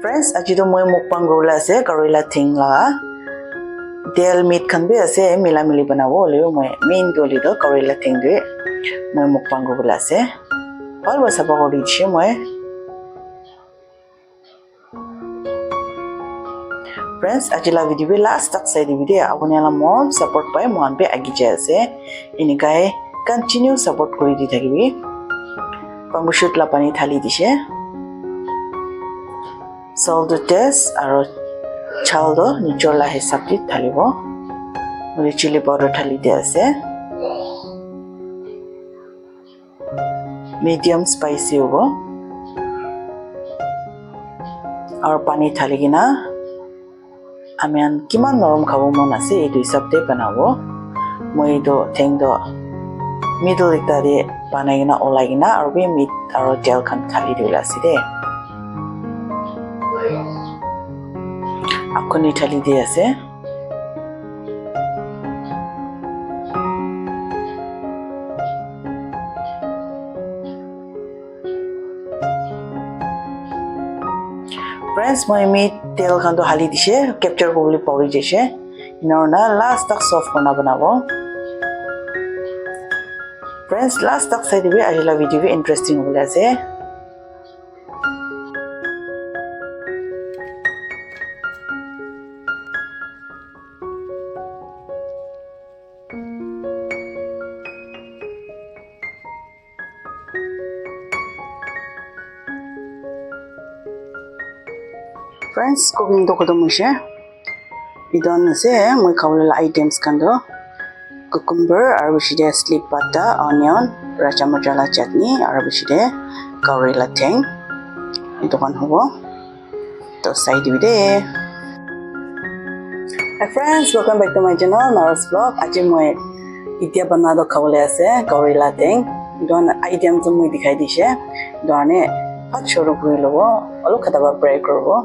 Friends, aji to moi mukbang rola ase karela thing la del meat khan bi ase mila mili banabo le moi main doli do karela thing de moi mukbang rola ase bal ba saba kori che moi. Friends, aji la video bi last tak sai di video apuni ala mom support pai mon be agi je ase ini kai continue support kori di thakibi pamushut la pani thali dise salt to taste aro chal do nijor la hisab di thalibo moi chili powder thali di ase medium spicy hobo aro pani thali kina amian kiman norom khabo mon ase etu hisab de banabo moi do theng do middle ekta de banai kina olai kina aro bi meat aro gel khan khali dila ase de akoni thali di ase friends moi meat tel khan to hali dise capture kobole pori jese inona last tak soft kona banabo friends last tak sai dibe ajila video bi interesting hole ase friends cooking to kodom hoise idon ase moi khawle items kan do cucumber aro bishide slip pata onion racha masala chutney aro bishide karela theng eto kan hobo to side video hi friends, welcome back to my channel Naros vlog aji moi itia bana do khawle ase karela theng don item to moi dikhai dise done pat shuru kuri lobo alo khata ba break korbo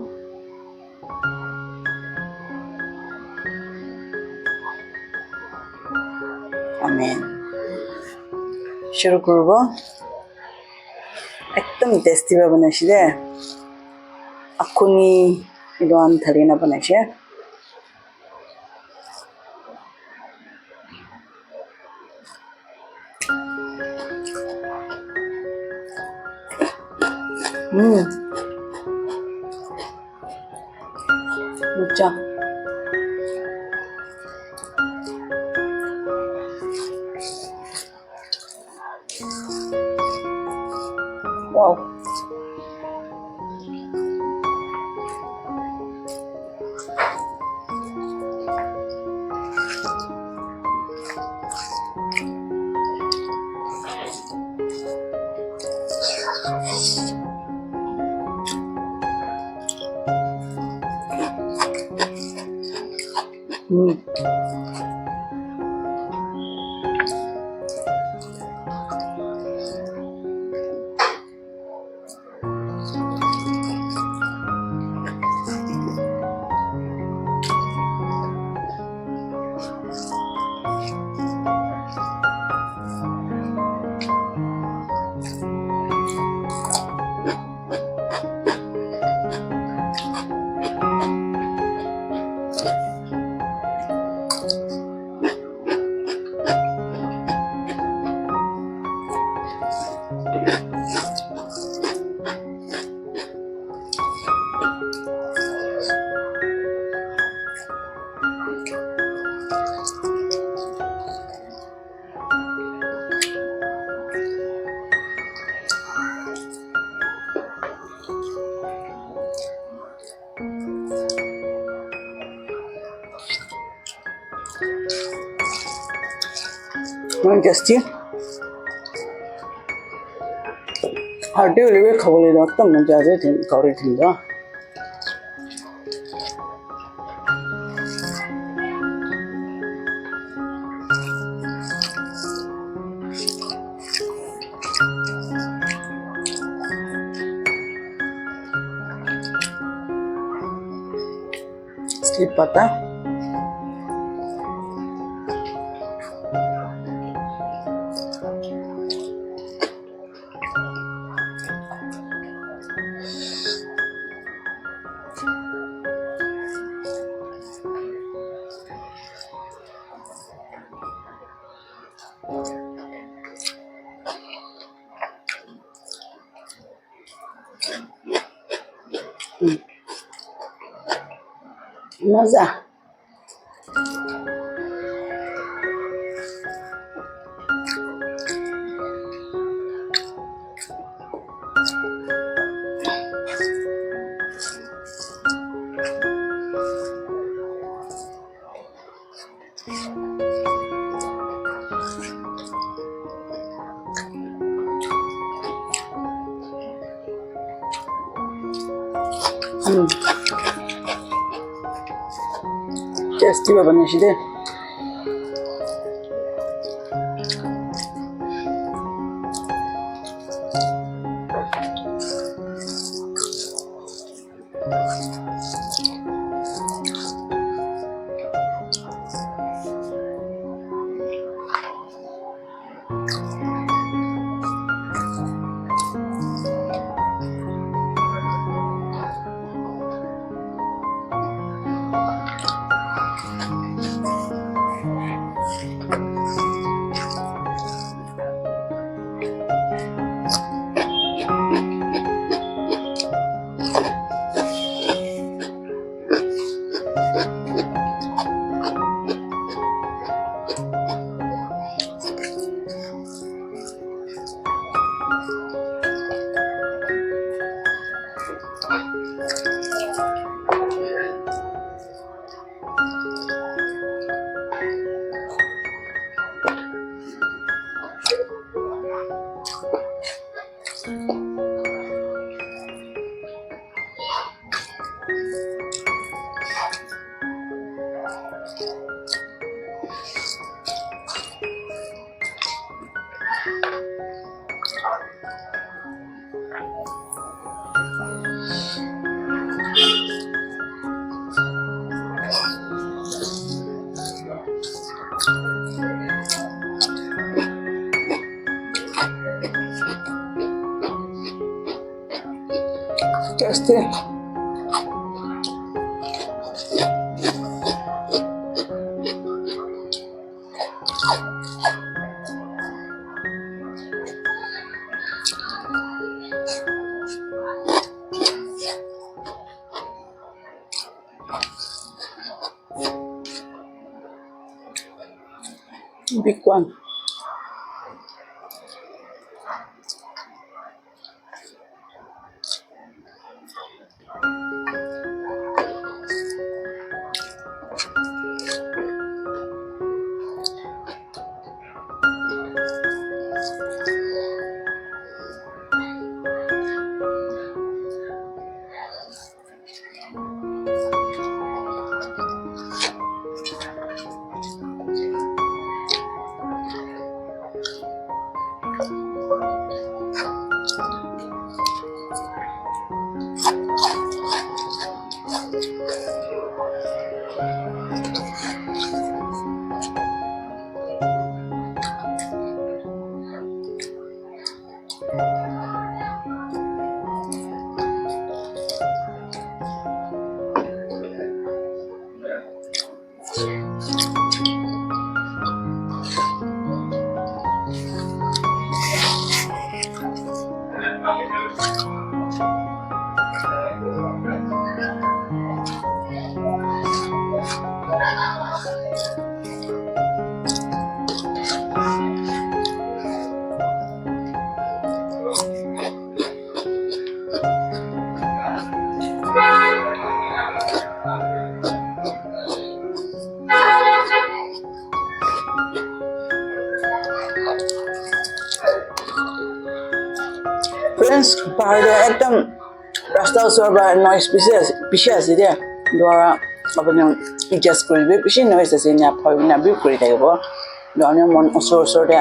amen shuru korbo ekdom tasty ba banaise de akuni idon thali na banaise mucha wow just you hardly live khawle da tam maja ase thin kori thin da slip pata Masa. Tasty ba bana siya? Tasty. Big one. Friends, পাহাড়ে একদম রাস্তা ওচৰৰ পৰা noise পিছে আছে দে দ্বাৰা আপুনি adjust কৰিবি বেছি নইজ আছে না ভয় নাবি কৰি থাকিব ধৰণে মন ওচৰতে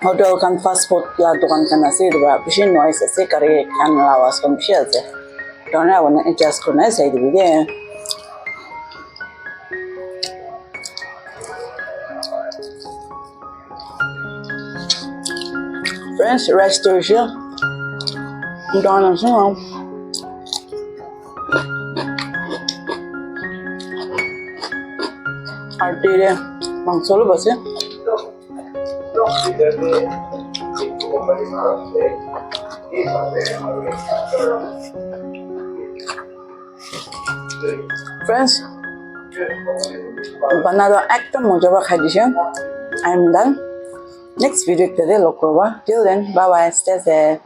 হোটেল খান ফাষ্ট ফুড দোকান খান আছে দ্বাৰা বেছি নইজ আছে কাৰে খান আৱাজ কম বেছি আছে ধৰণে আপুনি এডজাষ্ট কৰি নাই চাই দিবি দে Friends, rest to you. Don't know. আর তীরে মাংসগুলো বসে ফ্রেন্ডস বানানো একদম মজা খাই দিছে I am done next video log করবা till then bye bye stay safe